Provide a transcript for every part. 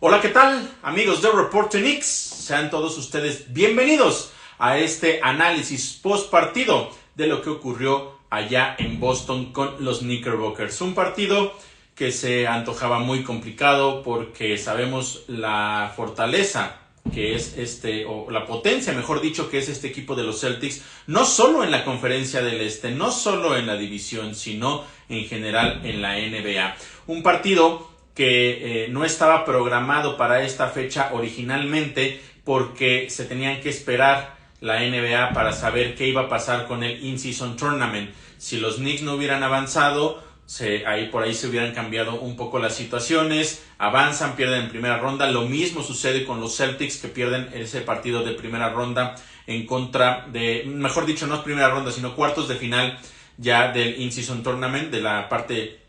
Hola, ¿qué tal? Amigos de Reporte Knicks, sean todos ustedes bienvenidos a este análisis post partido de lo que ocurrió allá en Boston con los Knickerbockers. Un partido que se antojaba muy complicado porque sabemos la fortaleza que es o la potencia, mejor dicho, que es este equipo de los Celtics, no solo en la Conferencia del Este, no solo en la división, sino en general en la NBA. Un partido que no estaba programado para esta fecha originalmente porque se tenían que esperar la NBA para saber qué iba a pasar con el In-Season Tournament. Si los Knicks no hubieran avanzado, por ahí se hubieran cambiado un poco las situaciones, avanzan, pierden en primera ronda. Lo mismo sucede con los Celtics, que pierden ese partido de primera ronda en contra de, mejor dicho, no es primera ronda, sino cuartos de final ya del In-Season Tournament, de la parte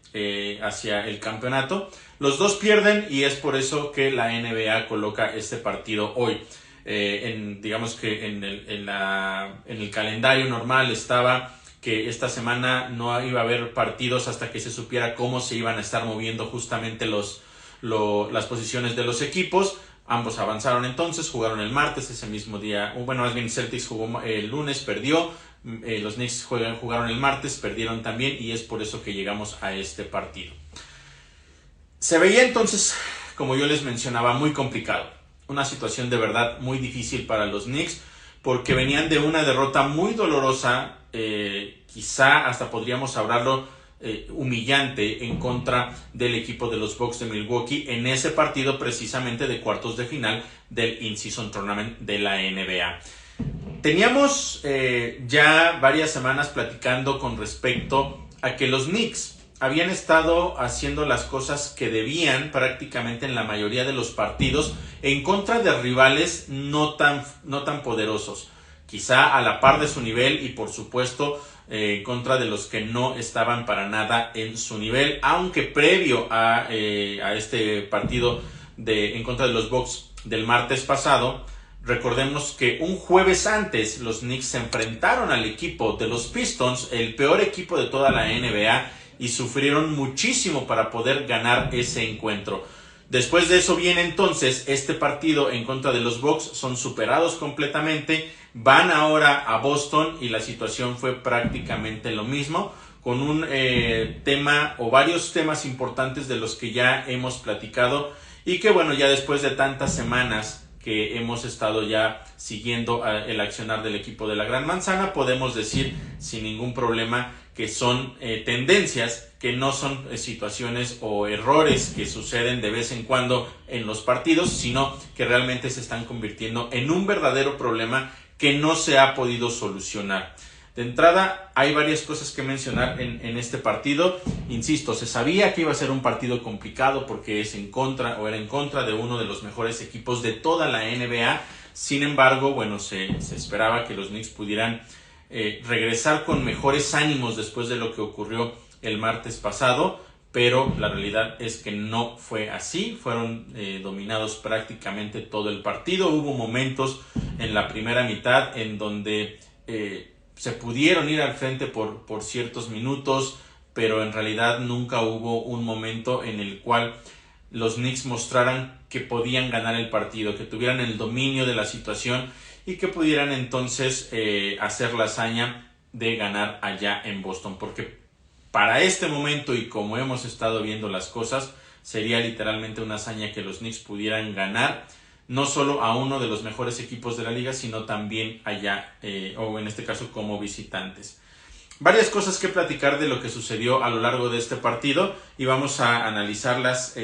hacia el campeonato. Los dos pierden y es por eso que la NBA coloca este partido hoy. Digamos que en el calendario normal estaba que esta semana no iba a haber partidos hasta que se supiera cómo se iban a estar moviendo justamente las posiciones de los equipos. Ambos avanzaron entonces, jugaron el martes, ese mismo día. Bueno, más bien Celtics jugó el lunes, perdió. Los Knicks jugaron el martes, perdieron también y es por eso que llegamos a este partido. Se veía entonces, como yo les mencionaba, muy complicado. Una situación de verdad muy difícil para los Knicks porque venían de una derrota muy dolorosa, quizá hasta podríamos hablarlo humillante en contra del equipo de los Bucks de Milwaukee en ese partido precisamente de cuartos de final del In-Season Tournament de la NBA. Teníamos ya varias semanas platicando con respecto a que los Knicks habían estado haciendo las cosas que debían prácticamente en la mayoría de los partidos en contra de rivales no tan poderosos, quizá a la par de su nivel y por supuesto en contra de los que no estaban para nada en su nivel, aunque previo a este partido en contra de los Bucks del martes pasado, recordemos que un jueves antes los Knicks se enfrentaron al equipo de los Pistons, el peor equipo de toda la NBA, y sufrieron muchísimo para poder ganar ese encuentro. Después de eso viene entonces este partido en contra de los Bucks, son superados completamente, van ahora a Boston y la situación fue prácticamente lo mismo, con un tema o varios temas importantes de los que ya hemos platicado y que bueno, ya después de tantas semanas que hemos estado ya siguiendo el accionar del equipo de la Gran Manzana, podemos decir sin ningún problema que son tendencias, que no son situaciones o errores que suceden de vez en cuando en los partidos, sino que realmente se están convirtiendo en un verdadero problema que no se ha podido solucionar. De entrada, hay varias cosas que mencionar en este partido. Insisto, se sabía que iba a ser un partido complicado porque era en contra de uno de los mejores equipos de toda la NBA. Sin embargo, bueno, se esperaba que los Knicks pudieran regresar con mejores ánimos después de lo que ocurrió el martes pasado, pero la realidad es que no fue así. Fueron dominados prácticamente todo el partido. Hubo momentos en la primera mitad en donde se pudieron ir al frente por ciertos minutos, pero en realidad nunca hubo un momento en el cual los Knicks mostraran que podían ganar el partido, que tuvieran el dominio de la situación y que pudieran entonces hacer la hazaña de ganar allá en Boston, porque para este momento y como hemos estado viendo las cosas, sería literalmente una hazaña que los Knicks pudieran ganar no solo a uno de los mejores equipos de la liga, sino también allá, o en este caso como visitantes. Varias cosas que platicar de lo que sucedió a lo largo de este partido y vamos a analizarlas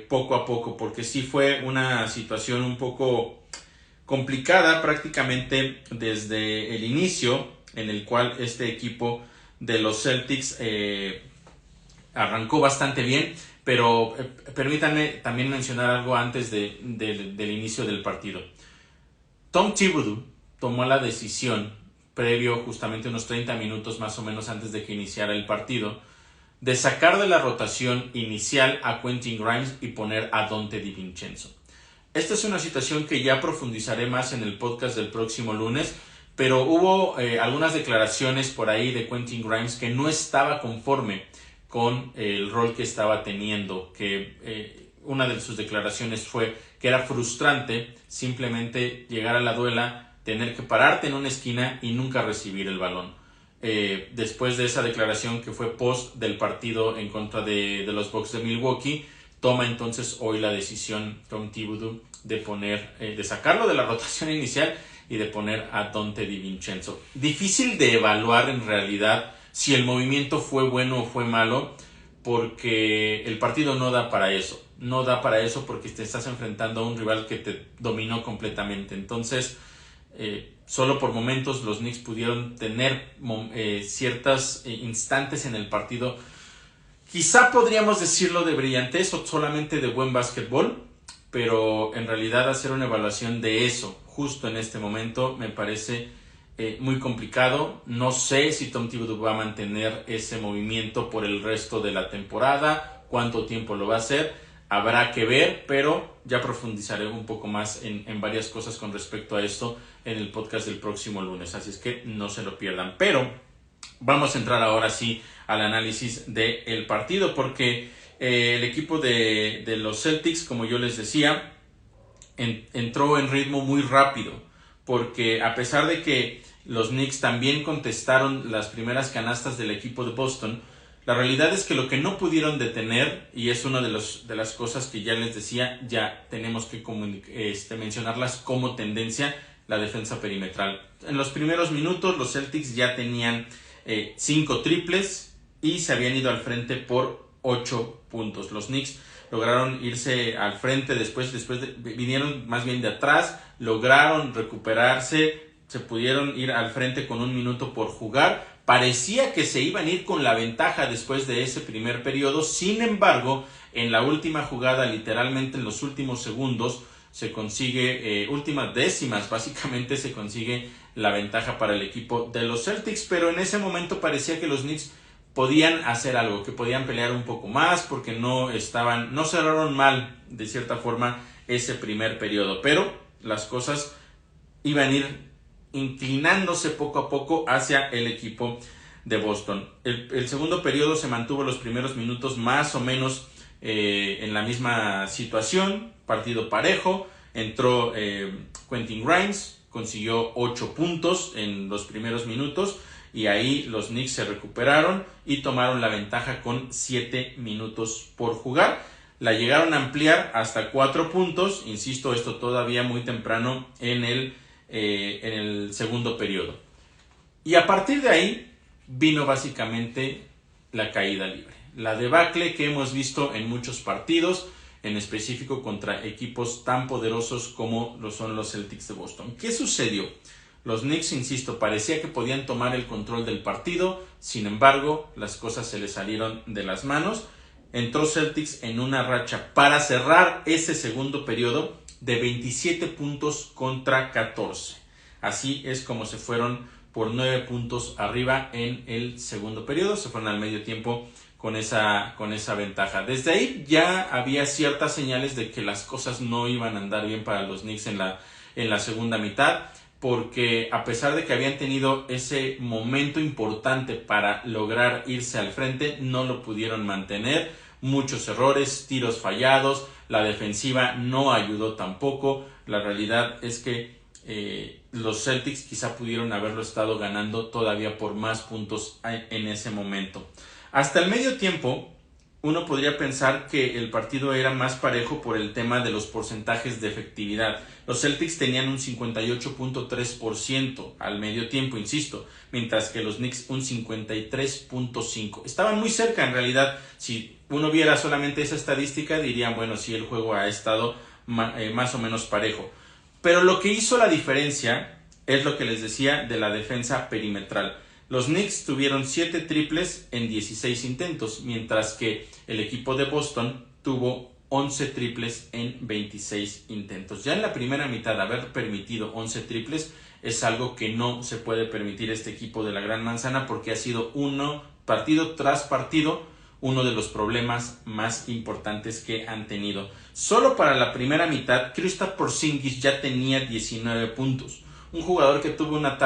poco a poco, porque sí fue una situación un poco complicada prácticamente desde el inicio, en el cual este equipo de los Celtics arrancó bastante bien, pero permítanme también mencionar algo antes del inicio del partido. Tom Thibodeau tomó la decisión, previo justamente unos 30 minutos más o menos antes de que iniciara el partido, de sacar de la rotación inicial a Quentin Grimes y poner a Donte DiVincenzo. Esta es una situación que ya profundizaré más en el podcast del próximo lunes, pero hubo algunas declaraciones por ahí de Quentin Grimes que no estaba conforme con el rol que estaba teniendo, que una de sus declaraciones fue que era frustrante simplemente llegar a la duela, tener que pararte en una esquina y nunca recibir el balón. Después de esa declaración que fue post del partido en contra de los Bucks de Milwaukee, toma entonces hoy la decisión Tom Thibodeau de sacarlo de la rotación inicial y de poner a Donte DiVincenzo. Difícil de evaluar en realidad si el movimiento fue bueno o fue malo, porque el partido no da para eso. No da para eso porque te estás enfrentando a un rival que te dominó completamente. Entonces, solo por momentos los Knicks pudieron tener ciertos instantes en el partido. Quizá podríamos decirlo de brillantez o solamente de buen básquetbol, pero en realidad hacer una evaluación de eso justo en este momento me parece muy complicado. No sé si Tom Thibodeau va a mantener ese movimiento por el resto de la temporada, cuánto tiempo lo va a hacer, habrá que ver, pero ya profundizaré un poco más en varias cosas con respecto a esto en el podcast del próximo lunes, así es que no se lo pierdan. Pero vamos a entrar ahora sí al análisis del partido, porque el equipo de los Celtics, como yo les decía, entró en ritmo muy rápido, porque a pesar de que los Knicks también contestaron las primeras canastas del equipo de Boston, la realidad es que lo que no pudieron detener, y es una de las cosas que ya les decía, ya tenemos que mencionarlas como tendencia, la defensa perimetral. En los primeros minutos los Celtics ya tenían 5 triples y se habían ido al frente por 8 puntos. Los Knicks lograron irse al frente vinieron más bien de atrás, lograron recuperarse, se pudieron ir al frente con 1 minuto por jugar. Parecía que se iban a ir con la ventaja después de ese primer periodo. Sin embargo, en la última jugada, literalmente en los últimos segundos, se consigue, últimas décimas, básicamente se consigue la ventaja para el equipo de los Celtics. Pero en ese momento parecía que los Knicks podían hacer algo, que podían pelear un poco más, porque no cerraron mal, de cierta forma, ese primer periodo. Pero las cosas iban a ir inclinándose poco a poco hacia el equipo de Boston. El segundo periodo se mantuvo los primeros minutos más o menos en la misma situación, partido parejo. Entró Quentin Grimes, consiguió 8 puntos en los primeros minutos y ahí los Knicks se recuperaron y tomaron la ventaja con 7 minutos por jugar. La llegaron a ampliar hasta 4 puntos, insisto, esto todavía muy temprano en el segundo periodo. Y a partir de ahí vino básicamente la caída libre, la debacle que hemos visto en muchos partidos, en específico contra equipos tan poderosos como lo son los Celtics de Boston. ¿Qué sucedió? Los Knicks, insisto, parecía que podían tomar el control del partido, sin embargo, las cosas se les salieron de las manos. Entró Celtics en una racha para cerrar ese segundo periodo de 27 puntos contra 14. Así es como se fueron por 9 puntos arriba en el segundo periodo. Se fueron al medio tiempo con esa ventaja. Desde ahí ya había ciertas señales de que las cosas no iban a andar bien para los Knicks en la segunda mitad, porque a pesar de que habían tenido ese momento importante para lograr irse al frente, no lo pudieron mantener. Muchos errores, tiros fallados, la defensiva no ayudó tampoco. La realidad es que los Celtics quizá pudieron haberlo estado ganando todavía por más puntos en ese momento. Hasta el medio tiempo, uno podría pensar que el partido era más parejo por el tema de los porcentajes de efectividad. Los Celtics tenían un 58.3% al medio tiempo, insisto, mientras que los Knicks un 53.5%. Estaban muy cerca en realidad. Si uno viera solamente esa estadística, dirían, bueno, sí, el juego ha estado más o menos parejo. Pero lo que hizo la diferencia es lo que les decía de la defensa perimetral. Los Knicks tuvieron 7 triples en 16 intentos, mientras que el equipo de Boston tuvo 11 triples en 26 intentos. Ya en la primera mitad, haber permitido 11 triples es algo que no se puede permitir este equipo de la Gran Manzana, porque ha sido partido tras partido, uno de los problemas más importantes que han tenido. Solo para la primera mitad, Kristaps Porzingis ya tenía 19 puntos. Un jugador que tuvo una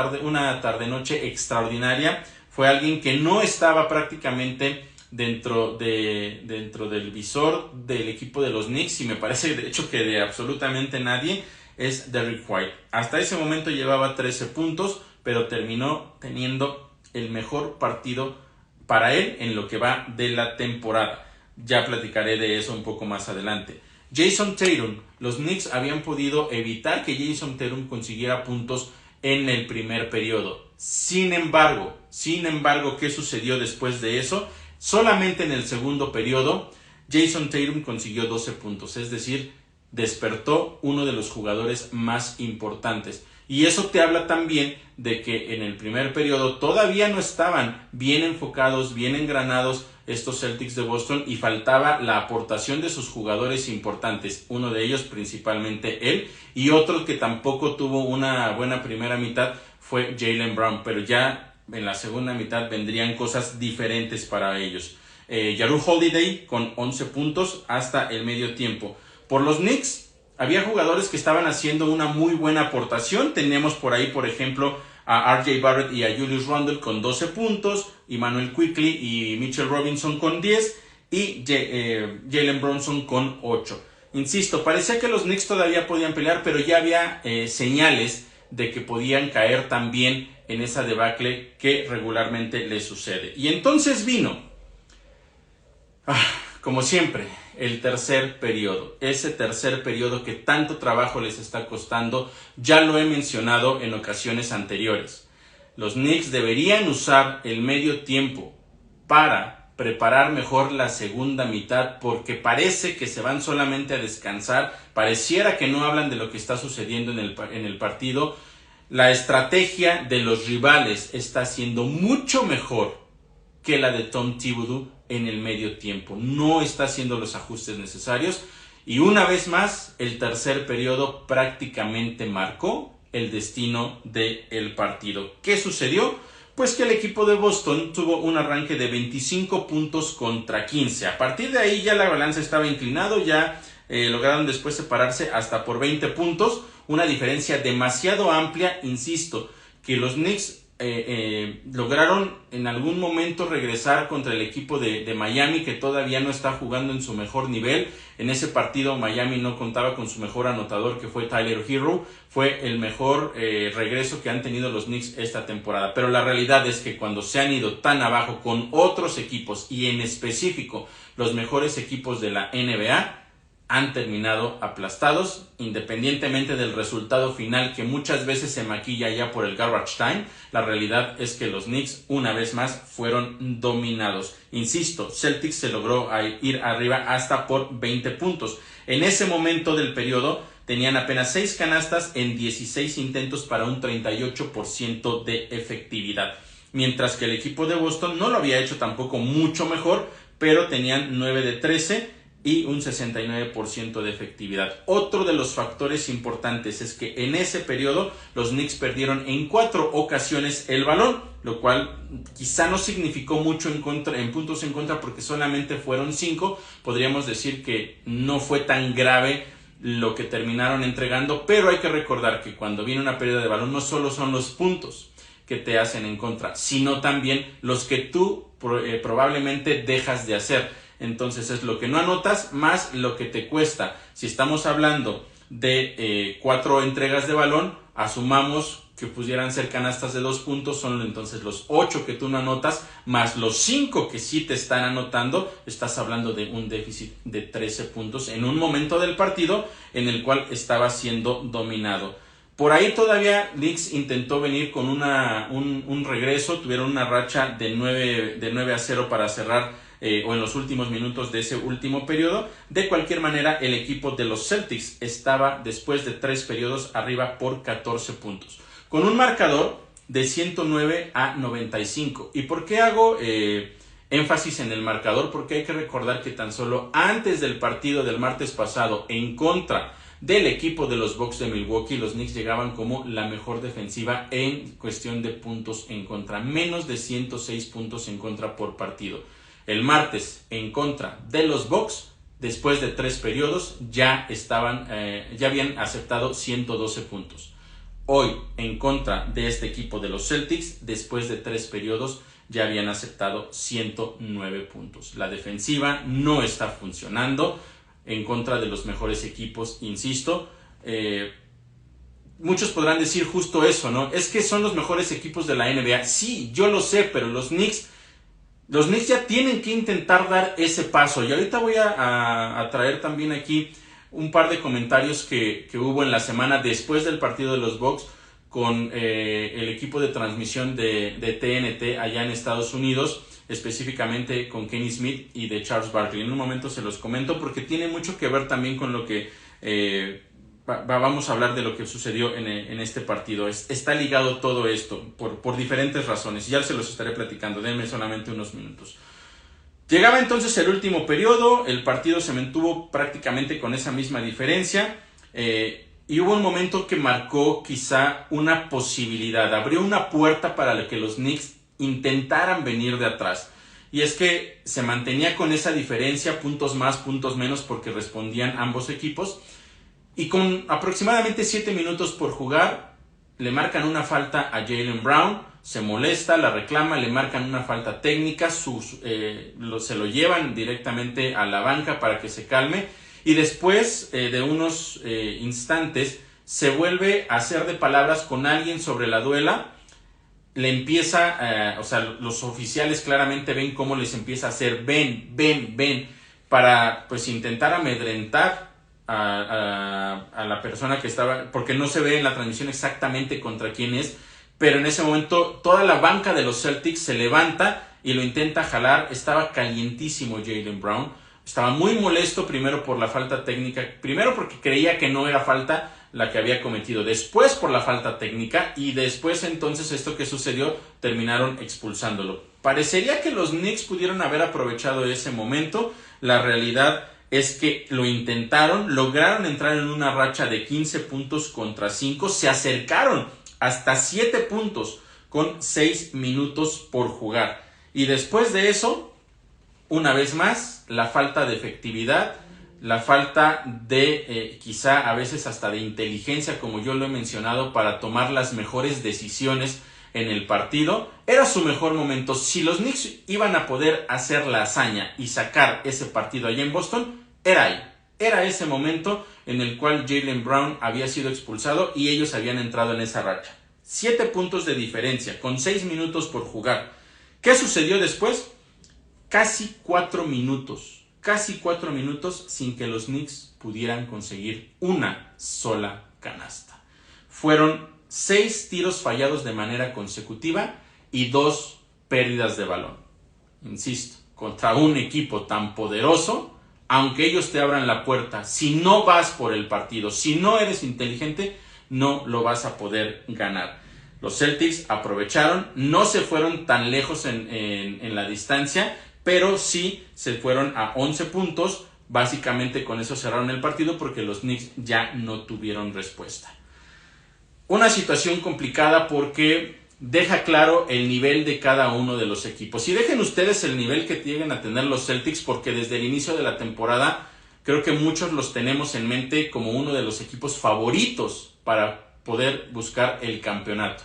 tarde-noche extraordinaria. Fue alguien que no estaba prácticamente dentro del visor del equipo de los Knicks, y me parece de hecho que de absolutamente nadie, es Derrick White. Hasta ese momento llevaba 13 puntos, pero terminó teniendo el mejor partido para él en lo que va de la temporada. Ya platicaré de eso un poco más adelante. Jason Tatum. Los Knicks habían podido evitar que Jason Tatum consiguiera puntos en el primer periodo. Sin embargo, ¿qué sucedió después de eso? Solamente en el segundo periodo, Jason Tatum consiguió 12 puntos. Es decir, despertó uno de los jugadores más importantes. Y eso te habla también de que en el primer periodo todavía no estaban bien enfocados, bien engranados estos Celtics de Boston, y faltaba la aportación de sus jugadores importantes. Uno de ellos principalmente él, y otro que tampoco tuvo una buena primera mitad fue Jaylen Brown, pero ya en la segunda mitad vendrían cosas diferentes para ellos. Jrue Holiday con 11 puntos hasta el medio tiempo. Por los Knicks había jugadores que estaban haciendo una muy buena aportación. Tenemos por ahí, por ejemplo, a RJ Barrett y a Julius Randle con 12 puntos, Emmanuel Quickley y Mitchell Robinson con 10 y Jalen Brunson con 8. Insisto, parecía que los Knicks todavía podían pelear, pero ya había señales de que podían caer también en esa debacle que regularmente les sucede. Y entonces vino, como siempre, el tercer periodo. Ese tercer periodo que tanto trabajo les está costando, ya lo he mencionado en ocasiones anteriores. Los Knicks deberían usar el medio tiempo para preparar mejor la segunda mitad, porque parece que se van solamente a descansar. Pareciera que no hablan de lo que está sucediendo en el partido. La estrategia de los rivales está siendo mucho mejor que la de Tom Thibodeau en el medio tiempo. No está haciendo los ajustes necesarios, y una vez más el tercer periodo prácticamente marcó el destino del partido. ¿Qué sucedió? Pues que el equipo de Boston tuvo un arranque de 25 puntos contra 15. A partir de ahí ya la balanza estaba inclinado, ya lograron después separarse hasta por 20 puntos, una diferencia demasiado amplia. Insisto, que los Knicks lograron en algún momento regresar contra el equipo de Miami, que todavía no está jugando en su mejor nivel. En ese partido Miami no contaba con su mejor anotador, que fue Tyler Herro. Fue el mejor regreso que han tenido los Knicks esta temporada, pero la realidad es que cuando se han ido tan abajo con otros equipos, y en específico los mejores equipos de la NBA, han terminado aplastados, independientemente del resultado final, que muchas veces se maquilla ya por el garbage time. La realidad es que los Knicks una vez más fueron dominados. Insisto, Celtics se logró ir arriba hasta por 20 puntos. En ese momento del periodo tenían apenas 6 canastas en 16 intentos para un 38% de efectividad. Mientras que el equipo de Boston no lo había hecho tampoco mucho mejor, pero tenían 9 de 13 y un 69% de efectividad. Otro de los factores importantes es que en ese periodo los Knicks perdieron en 4 ocasiones el balón, lo cual quizá no significó mucho en puntos en contra, porque solamente fueron 5. Podríamos decir que no fue tan grave lo que terminaron entregando, pero hay que recordar que cuando viene una pérdida de balón no solo son los puntos que te hacen en contra, sino también los que tú probablemente dejas de hacer. Entonces es lo que no anotas más lo que te cuesta. Si estamos hablando de 4 entregas de balón, asumamos que pudieran ser canastas de 2 puntos, son entonces los 8 que tú no anotas, más los 5 que sí te están anotando. Estás hablando de un déficit de 13 puntos en un momento del partido en el cual estaba siendo dominado. Por ahí todavía Knicks intentó venir con un regreso, tuvieron una racha de 9-0 para cerrar o en los últimos minutos de ese último periodo. De cualquier manera, el equipo de los Celtics estaba después de 3 periodos arriba por 14 puntos, con un marcador de 109-95. ¿Y por qué hago énfasis en el marcador? Porque hay que recordar que tan solo antes del partido del martes pasado en contra del equipo de los Bucks de Milwaukee, los Knicks llegaban como la mejor defensiva en cuestión de puntos en contra, menos de 106 puntos en contra por partido. El martes, en contra de los Bucks, después de 3 periodos, ya habían aceptado 112 puntos. Hoy, en contra de este equipo de los Celtics, después de 3 periodos, ya habían aceptado 109 puntos. La defensiva no está funcionando en contra de los mejores equipos, insisto. Muchos podrán decir justo eso, ¿no? Es que son los mejores equipos de la NBA. Sí, yo lo sé, pero los Knicks ya tienen que intentar dar ese paso. Y ahorita voy a traer también aquí un par de comentarios que hubo en la semana después del partido de los Bucks con el equipo de transmisión de TNT allá en Estados Unidos, específicamente con Kenny Smith y de Charles Barkley. En un momento se los comento porque tiene mucho que ver también con lo que vamos a hablar de lo que sucedió en este partido. Está ligado todo esto por diferentes razones y ya se los estaré platicando. Denme solamente unos minutos. Llegaba entonces el último periodo, el partido se mantuvo prácticamente con esa misma diferencia y hubo un momento que marcó quizá una posibilidad, abrió una puerta para que los Knicks intentaran venir de atrás. Y es que se mantenía con esa diferencia, puntos más, puntos menos, porque respondían ambos equipos. Y con aproximadamente 7 minutos por jugar, le marcan una falta a Jaylen Brown, se molesta, la reclama, le marcan una falta técnica, se lo llevan directamente a la banca para que se calme. Y después de unos instantes, se vuelve a hacer de palabras con alguien sobre la duela. Le empieza, los oficiales claramente ven cómo les empieza a hacer ven, para pues intentar amedrentar a la persona que estaba, porque no se ve en la transmisión exactamente contra quién es, pero en ese momento toda la banca de los Celtics se levanta y lo intenta jalar. Estaba calientísimo Jaylen Brown, estaba muy molesto, primero por la falta técnica, primero porque creía que no era falta la que había cometido, después por la falta técnica y después entonces esto que sucedió, terminaron expulsándolo. Parecería que los Knicks pudieron haber aprovechado ese momento. La realidad es que lo intentaron, lograron entrar en una racha de 15 puntos contra 5, se acercaron hasta 7 puntos con 6 minutos por jugar. Y después de eso, una vez más, la falta de efectividad, la falta de quizá a veces hasta de inteligencia, como yo lo he mencionado, para tomar las mejores decisiones en el partido. Era su mejor momento. Si los Knicks iban a poder hacer la hazaña y sacar ese partido allá en Boston, era ahí. Era ese momento en el cual Jaylen Brown había sido expulsado y ellos habían entrado en esa racha. 7 puntos de diferencia, con 6 minutos por jugar. ¿Qué sucedió después? Casi 4 minutos sin que los Knicks pudieran conseguir una sola canasta. Fueron 6 tiros fallados de manera consecutiva y 2 pérdidas de balón. Insisto, contra un equipo tan poderoso, aunque ellos te abran la puerta, si no vas por el partido, si no eres inteligente, no lo vas a poder ganar. Los Celtics aprovecharon, no se fueron tan lejos en la distancia, pero sí se fueron a 11 puntos. Básicamente con eso cerraron el partido porque los Knicks ya no tuvieron respuesta. Una situación complicada porque deja claro el nivel de cada uno de los equipos. Y dejen ustedes el nivel que lleguen a tener los Celtics, porque desde el inicio de la temporada creo que muchos los tenemos en mente como uno de los equipos favoritos para poder buscar el campeonato.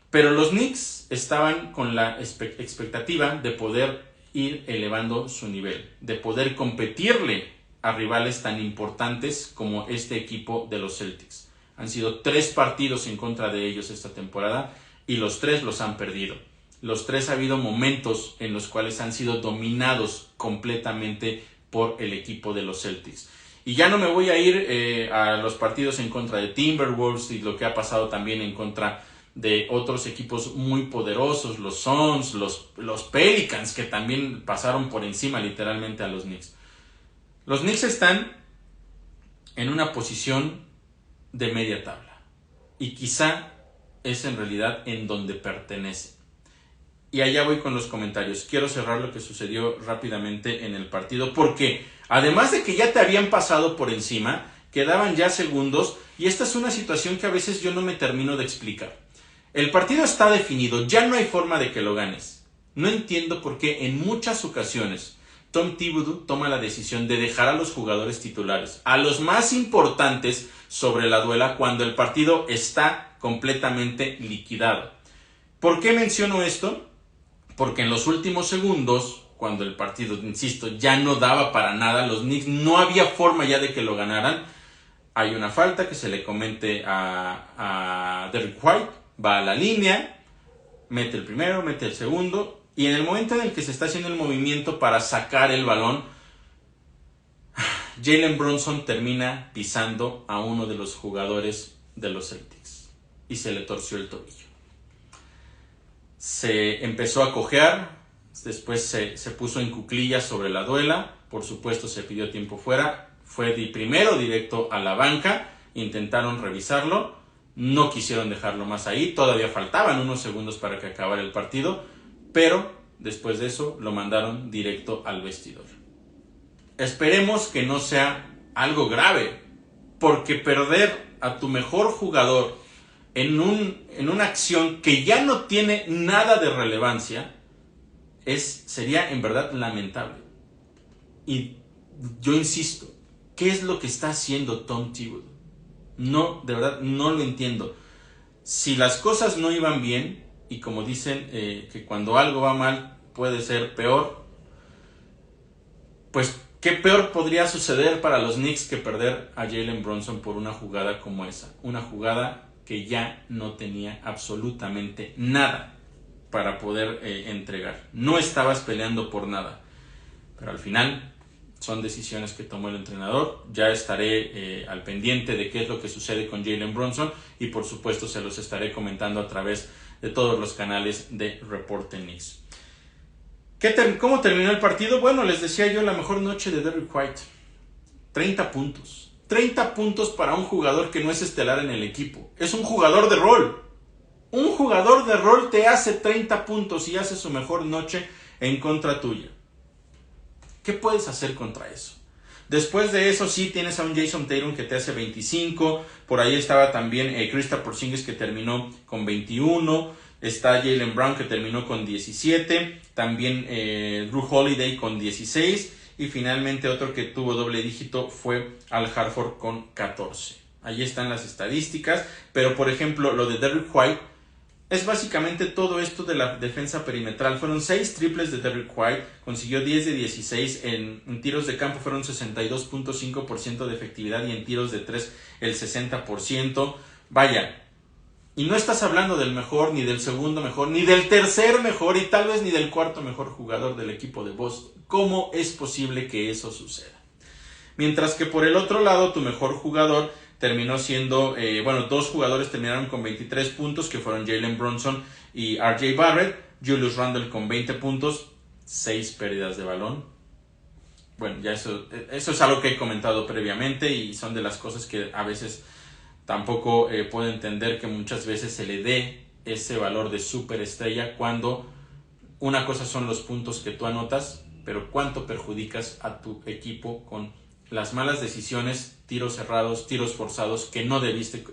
Pero los Knicks estaban con la expectativa de poder ir elevando su nivel, de poder competirle a rivales tan importantes como este equipo de los Celtics. Han sido 3 partidos en contra de ellos esta temporada y los 3 los han perdido. Los 3 ha habido momentos en los cuales han sido dominados completamente por el equipo de los Celtics. Y ya no me voy a ir a los partidos en contra de Timberwolves y lo que ha pasado también en contra de otros equipos muy poderosos, los Suns, los Pelicans, que también pasaron por encima literalmente a los Knicks. Los Knicks están en una posición de media tabla y quizá es en realidad en donde pertenecen. Y allá voy con los comentarios. Quiero cerrar lo que sucedió rápidamente en el partido porque además de que ya te habían pasado por encima, quedaban ya segundos y esta es una situación que a veces yo no me termino de explicar. El partido está definido, ya no hay forma de que lo ganes. No entiendo por qué en muchas ocasiones Tom Thibodeau toma la decisión de dejar a los jugadores titulares, a los más importantes, sobre la duela cuando el partido está completamente liquidado. ¿Por qué menciono esto? Porque en los últimos segundos, cuando el partido, insisto, ya no daba para nada, los Knicks no había forma ya de que lo ganaran. Hay una falta que se le comete a Derrick White, va a la línea, mete el primero, mete el segundo, y en el momento en el que se está haciendo el movimiento para sacar el balón, Jalen Brunson termina pisando a uno de los jugadores de los Celtics y se le torció el tobillo. Se empezó a cojear, después se puso en cuclillas sobre la duela, por supuesto se pidió tiempo fuera, fue primero directo a la banca, intentaron revisarlo, no quisieron dejarlo más ahí, todavía faltaban unos segundos para que acabara el partido, pero después de eso lo mandaron directo al vestidor. Esperemos que no sea algo grave, porque perder a tu mejor jugador en una acción que ya no tiene nada de relevancia sería en verdad lamentable. Y yo insisto, ¿qué es lo que está haciendo Tom Thibodeau? No, de verdad, no lo entiendo. Si las cosas no iban bien, y como dicen que cuando algo va mal puede ser peor, pues ¿qué peor podría suceder para los Knicks que perder a Jalen Brunson por una jugada como esa? Una jugada que ya no tenía absolutamente nada para poder entregar. No estabas peleando por nada. Pero al final son decisiones que tomó el entrenador. Ya estaré al pendiente de qué es lo que sucede con Jalen Brunson y por supuesto se los estaré comentando a través de todos los canales de Reporte Knicks. ¿Cómo terminó el partido? Bueno, les decía yo, la mejor noche de Derrick White. 30 puntos. 30 puntos para un jugador que no es estelar en el equipo. Es un jugador de rol. Un jugador de rol te hace 30 puntos y hace su mejor noche en contra tuya. ¿Qué puedes hacer contra eso? Después de eso sí tienes a un Jason Tatum que te hace 25. Por ahí estaba también Kristaps Porzingis que terminó con 21. Está Jaylen Brown que terminó con 17. También Drew Holiday con 16. Y finalmente otro que tuvo doble dígito fue Al Horford con 14. Ahí están las estadísticas. Pero por ejemplo lo de Derrick White es básicamente todo esto de la defensa perimetral. Fueron 6 triples de Derrick White, consiguió 10 de 16, en tiros de campo fueron 62.5% de efectividad y en tiros de 3 el 60%. Vaya, y no estás hablando del mejor, ni del segundo mejor, ni del tercer mejor y tal vez ni del cuarto mejor jugador del equipo de Boston. ¿Cómo es posible que eso suceda? Mientras que por el otro lado, tu mejor jugador terminó siendo, dos jugadores terminaron con 23 puntos, que fueron Jalen Brunson y RJ Barrett. Julius Randle con 20 puntos, 6 pérdidas de balón. Bueno, ya eso es algo que he comentado previamente y son de las cosas que a veces tampoco puedo entender que muchas veces se le dé ese valor de superestrella cuando una cosa son los puntos que tú anotas, pero cuánto perjudicas a tu equipo con las malas decisiones, tiros cerrados, tiros forzados que no debiste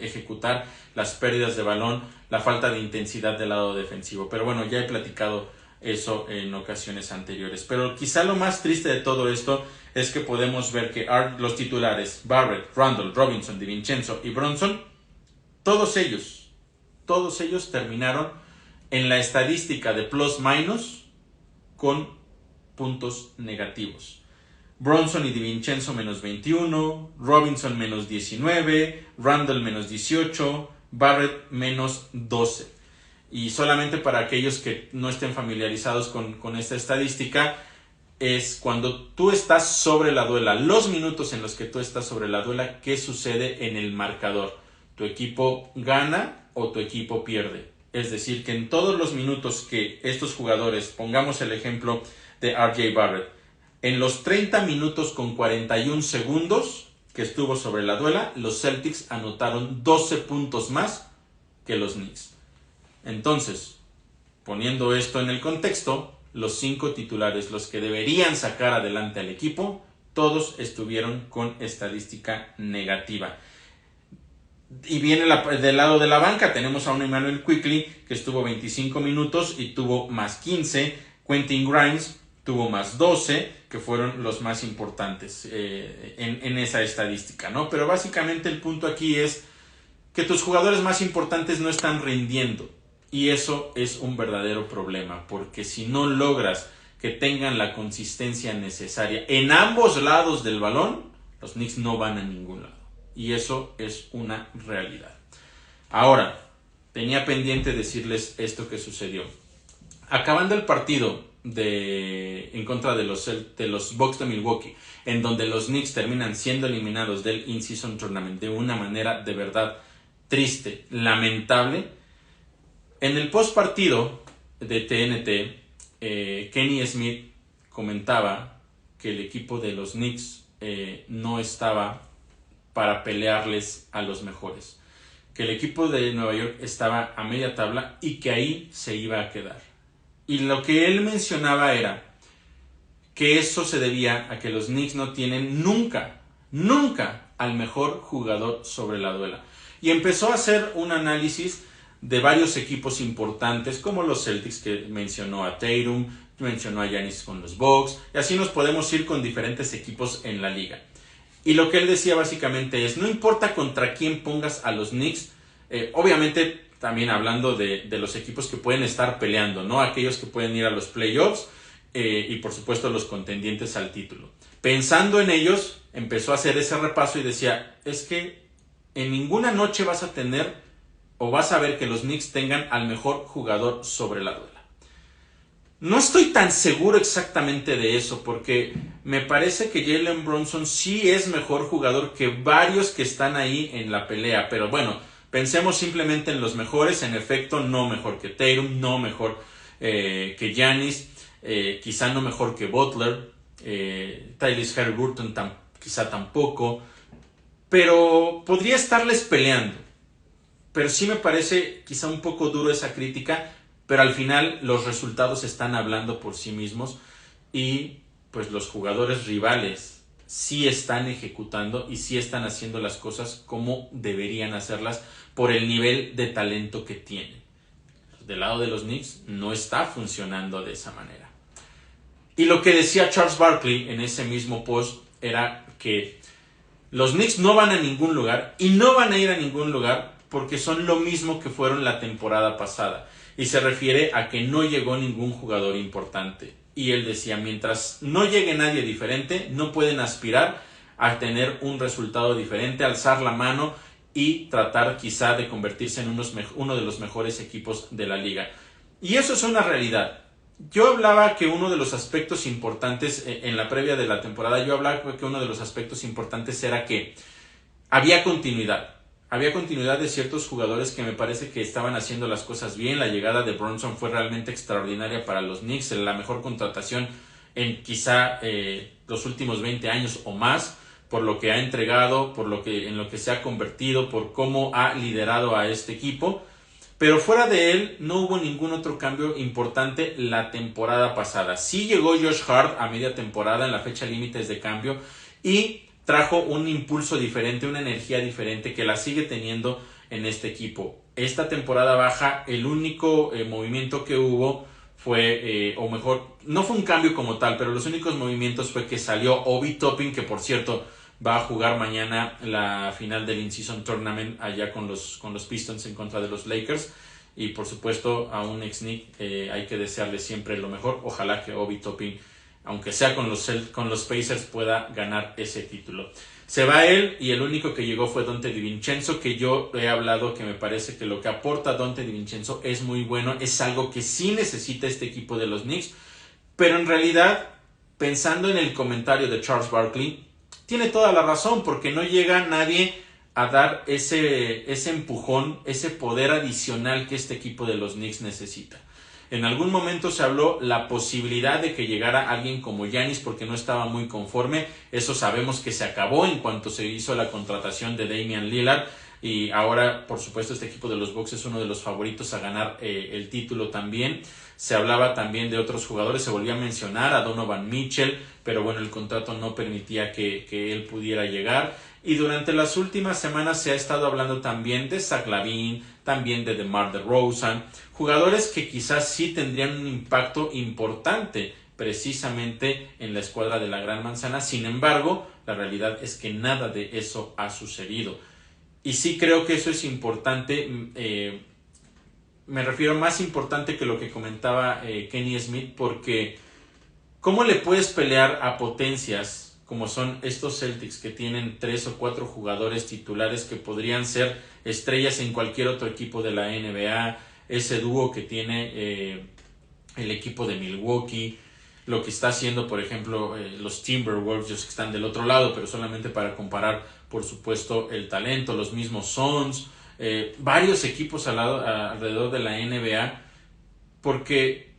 ejecutar, las pérdidas de balón, la falta de intensidad del lado defensivo. Pero bueno, ya he platicado eso en ocasiones anteriores. Pero quizá lo más triste de todo esto es que podemos ver que los titulares, Barrett, Randle, Robinson, DiVincenzo y Brunson, todos ellos terminaron en la estadística de plus-minus con puntos negativos. Brunson y DiVincenzo menos 21, Robinson menos 19, Randle menos 18, Barrett menos 12. Y solamente para aquellos que no estén familiarizados con esta estadística, es cuando tú estás sobre la duela, los minutos en los que tú estás sobre la duela, ¿qué sucede en el marcador? ¿Tu equipo gana o tu equipo pierde? Es decir, que en todos los minutos que estos jugadores, pongamos el ejemplo de RJ Barrett, en los 30 minutos con 41 segundos que estuvo sobre la duela, los Celtics anotaron 12 puntos más que los Knicks. Entonces, poniendo esto en el contexto, los 5 titulares, los que deberían sacar adelante al equipo, todos estuvieron con estadística negativa. Y viene del lado de la banca, tenemos a un Emmanuel Quickley que estuvo 25 minutos y tuvo más 15, Quentin Grimes tuvo más 12, que fueron los más importantes en esa estadística, ¿no? Pero básicamente el punto aquí es que tus jugadores más importantes no están rindiendo. Y eso es un verdadero problema, porque si no logras que tengan la consistencia necesaria en ambos lados del balón, los Knicks no van a ningún lado. Y eso es una realidad. Ahora, tenía pendiente decirles esto que sucedió. Acabando el partido en contra de los Bucks de Milwaukee, en donde los Knicks terminan siendo eliminados del In-Season Tournament de una manera de verdad triste, lamentable, en el post partido de TNT, Kenny Smith comentaba que el equipo de los Knicks no estaba para pelearles a los mejores, que el equipo de Nueva York estaba a media tabla y que ahí se iba a quedar. Y lo que él mencionaba era que eso se debía a que los Knicks no tienen nunca al mejor jugador sobre la duela. Y empezó a hacer un análisis de varios equipos importantes, como los Celtics, que mencionó a Tatum, mencionó a Giannis con los Bucks, y así nos podemos ir con diferentes equipos en la liga. Y lo que él decía básicamente es, no importa contra quién pongas a los Knicks, obviamente también hablando de los equipos que pueden estar peleando, ¿no? Aquellos que pueden ir a los playoffs y por supuesto los contendientes al título. Pensando en ellos, empezó a hacer ese repaso y decía, es que en ninguna noche vas a tener o vas a ver que los Knicks tengan al mejor jugador sobre la duela. No estoy tan seguro exactamente de eso, porque me parece que Jalen Brunson sí es mejor jugador que varios que están ahí en la pelea, pero bueno, pensemos simplemente en los mejores. En efecto, no mejor que Tatum, no mejor que Giannis, quizá no mejor que Butler, Tyrese Haliburton quizá tampoco, pero podría estarles peleando. Pero sí me parece quizá un poco duro esa crítica, pero al final los resultados están hablando por sí mismos y pues los jugadores rivales sí están ejecutando y sí están haciendo las cosas como deberían hacerlas por el nivel de talento que tienen. Del lado de los Knicks no está funcionando de esa manera. Y lo que decía Charles Barkley en ese mismo post era que los Knicks no van a ningún lugar y no van a ir a ningún lugar porque son lo mismo que fueron la temporada pasada. Y se refiere a que no llegó ningún jugador importante. Y él decía, mientras no llegue nadie diferente, no pueden aspirar a tener un resultado diferente, alzar la mano y tratar quizá de convertirse en uno de los mejores equipos de la liga. Y eso es una realidad. Yo hablaba que uno de los aspectos importantes en la previa de la temporada, yo hablaba que uno de los aspectos importantes era que había continuidad. Había continuidad de ciertos jugadores que me parece que estaban haciendo las cosas bien. La llegada de Brunson fue realmente extraordinaria para los Knicks, la mejor contratación en quizá los últimos 20 años o más, por lo que ha entregado, en lo que se ha convertido, por cómo ha liderado a este equipo. Pero fuera de él no hubo ningún otro cambio importante la temporada pasada. Sí llegó Josh Hart a media temporada en la fecha límites de cambio y trajo un impulso diferente, una energía diferente que la sigue teniendo en este equipo. Esta temporada baja, el único movimiento que hubo fue, o mejor, no fue un cambio como tal, pero los únicos movimientos fue que salió Obi Toppin, que por cierto va a jugar mañana la final del In-Season Tournament allá con los Pistons en contra de los Lakers. Y por supuesto a un ex-Knick hay que desearle siempre lo mejor. Ojalá que Obi Toppin, aunque sea con los Pacers, pueda ganar ese título. Se va él y el único que llegó fue Donte DiVincenzo, que yo he hablado que me parece que lo que aporta Donte DiVincenzo es muy bueno, es algo que sí necesita este equipo de los Knicks, pero en realidad, pensando en el comentario de Charles Barkley, tiene toda la razón, porque no llega nadie a dar ese empujón, ese poder adicional que este equipo de los Knicks necesita. En algún momento se habló la posibilidad de que llegara alguien como Giannis porque no estaba muy conforme. Eso sabemos que se acabó en cuanto se hizo la contratación de Damian Lillard. Y ahora, por supuesto, este equipo de los Bucks es uno de los favoritos a ganar el título también. Se hablaba también de otros jugadores, se volvió a mencionar a Donovan Mitchell, pero bueno, el contrato no permitía que él pudiera llegar. Y durante las últimas semanas se ha estado hablando también de Zach LaVine, también de DeMar DeRozan, jugadores que quizás sí tendrían un impacto importante precisamente en la escuadra de la Gran Manzana. Sin embargo, la realidad es que nada de eso ha sucedido. Y sí creo que eso es importante me refiero más importante que lo que comentaba Kenny Smith, porque ¿cómo le puedes pelear a potencias como son estos Celtics que tienen 3 o 4 jugadores titulares que podrían ser estrellas en cualquier otro equipo de la NBA? Ese dúo que tiene el equipo de Milwaukee, lo que está haciendo, por ejemplo, los Timberwolves, yo sé que están del otro lado, pero solamente para comparar, por supuesto, el talento, los mismos Suns, varios equipos alrededor de la NBA, porque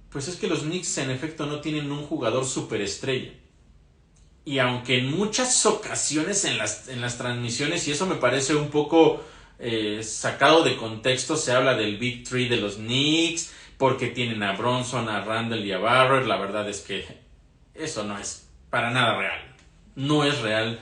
pues es que los Knicks en efecto no tienen un jugador superestrella. Y aunque en muchas ocasiones en las transmisiones, y eso me parece un poco sacado de contexto, se habla del Big Three de los Knicks, porque tienen a Bronson, a Randall y a Barrett. La verdad es que eso no es para nada real. No es real.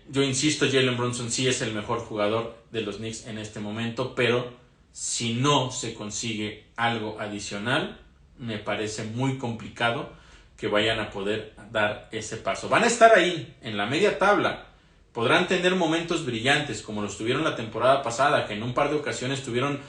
Yo insisto, Jalen Brunson sí es el mejor jugador de los Knicks en este momento, pero si no se consigue algo adicional, me parece muy complicado que vayan a poder dar ese paso. Van a estar ahí, en la media tabla. Podrán tener momentos brillantes, como los tuvieron la temporada pasada, que en un par de ocasiones tuvieron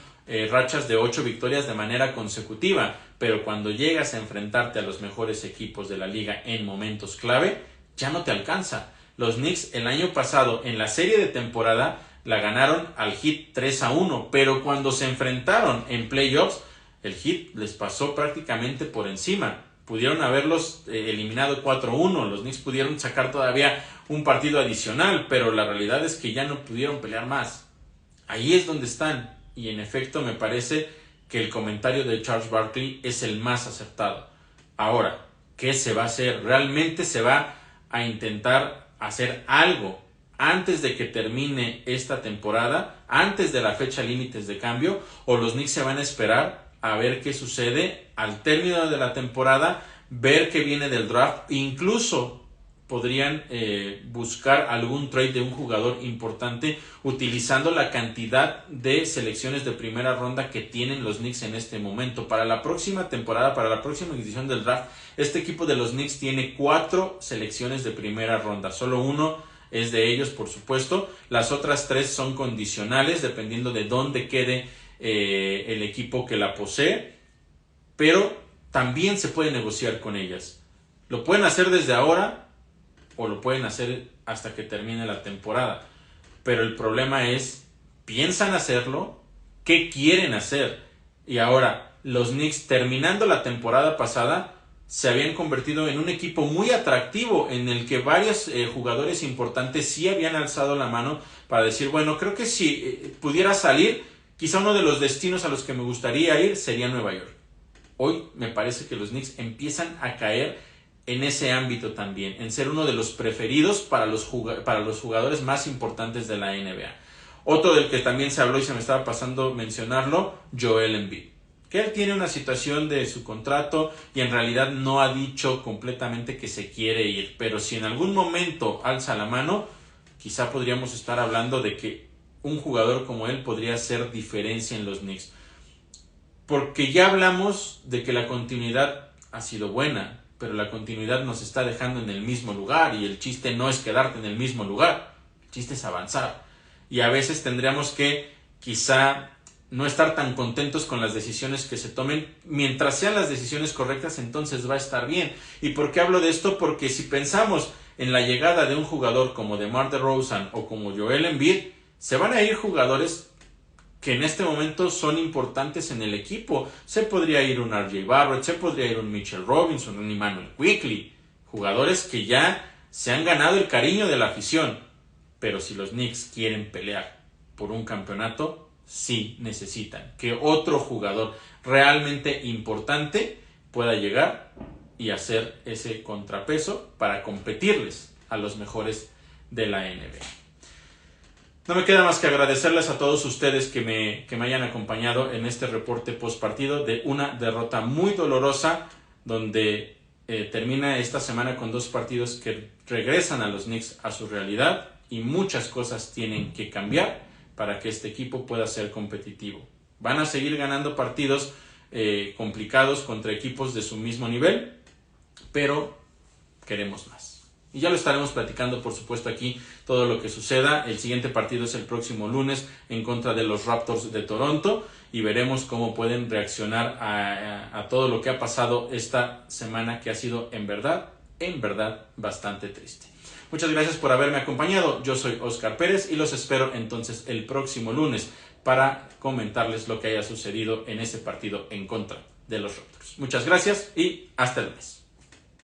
rachas de 8 victorias de manera consecutiva, pero cuando llegas a enfrentarte a los mejores equipos de la liga en momentos clave, ya no te alcanza. Los Knicks el año pasado en la serie de temporada la ganaron al Heat 3-1, pero cuando se enfrentaron en playoffs, el Heat les pasó prácticamente por encima. Pudieron haberlos eliminado 4-1, los Knicks pudieron sacar todavía un partido adicional, pero la realidad es que ya no pudieron pelear más. Ahí es donde están. Y en efecto me parece que el comentario de Charles Barkley es el más acertado. Ahora, ¿qué se va a hacer? ¿Realmente se va a intentar hacer algo antes de que termine esta temporada, antes de la fecha límites de cambio, o los Knicks se van a esperar a ver qué sucede al término de la temporada, ver qué viene del draft? Incluso podrían buscar algún trade de un jugador importante utilizando la cantidad de selecciones de primera ronda que tienen los Knicks en este momento. Para la próxima temporada, para la próxima edición del draft, este equipo de los Knicks tiene 4 selecciones de primera ronda. Solo uno es de ellos, por supuesto. Las otras 3 son condicionales, dependiendo de dónde quede el equipo que la posee. Pero también se puede negociar con ellas. Lo pueden hacer desde ahora, o lo pueden hacer hasta que termine la temporada. Pero el problema es, ¿piensan hacerlo? ¿Qué quieren hacer? Y ahora, los Knicks, terminando la temporada pasada, se habían convertido en un equipo muy atractivo, en el que varios jugadores importantes sí habían alzado la mano para decir, bueno, creo que si pudiera salir, quizá uno de los destinos a los que me gustaría ir sería Nueva York. Hoy me parece que los Knicks empiezan a caer en ese ámbito también, en ser uno de los preferidos para los jugadores más importantes de la NBA. Otro del que también se habló y se me estaba pasando mencionarlo, Joel Embiid, que él tiene una situación de su contrato y en realidad no ha dicho completamente que se quiere ir, pero si en algún momento alza la mano, quizá podríamos estar hablando de que un jugador como él podría hacer diferencia en los Knicks, porque ya hablamos de que la continuidad ha sido buena, pero la continuidad nos está dejando en el mismo lugar, y el chiste no es quedarte en el mismo lugar, el chiste es avanzar. Y a veces tendríamos que quizá no estar tan contentos con las decisiones que se tomen. Mientras sean las decisiones correctas, entonces va a estar bien. ¿Y por qué hablo de esto? Porque si pensamos en la llegada de un jugador como DeMar DeRozan o como Joel Embiid, se van a ir jugadores que en este momento son importantes en el equipo. Se podría ir un RJ Barrett, se podría ir un Mitchell Robinson, un Immanuel Quickley, jugadores que ya se han ganado el cariño de la afición. Pero si los Knicks quieren pelear por un campeonato, sí necesitan que otro jugador realmente importante pueda llegar y hacer ese contrapeso para competirles a los mejores de la NBA. No me queda más que agradecerles a todos ustedes que me hayan acompañado en este reporte post partido de una derrota muy dolorosa, donde termina esta semana con 2 partidos que regresan a los Knicks a su realidad, y muchas cosas tienen que cambiar para que este equipo pueda ser competitivo. Van a seguir ganando partidos complicados contra equipos de su mismo nivel, pero queremos más. Y ya lo estaremos platicando, por supuesto, aquí todo lo que suceda. El siguiente partido es el próximo lunes en contra de los Raptors de Toronto y veremos cómo pueden reaccionar a todo lo que ha pasado esta semana, que ha sido en verdad bastante triste. Muchas gracias por haberme acompañado. Yo soy Oscar Pérez y los espero entonces el próximo lunes para comentarles lo que haya sucedido en ese partido en contra de los Raptors. Muchas gracias y hasta el lunes.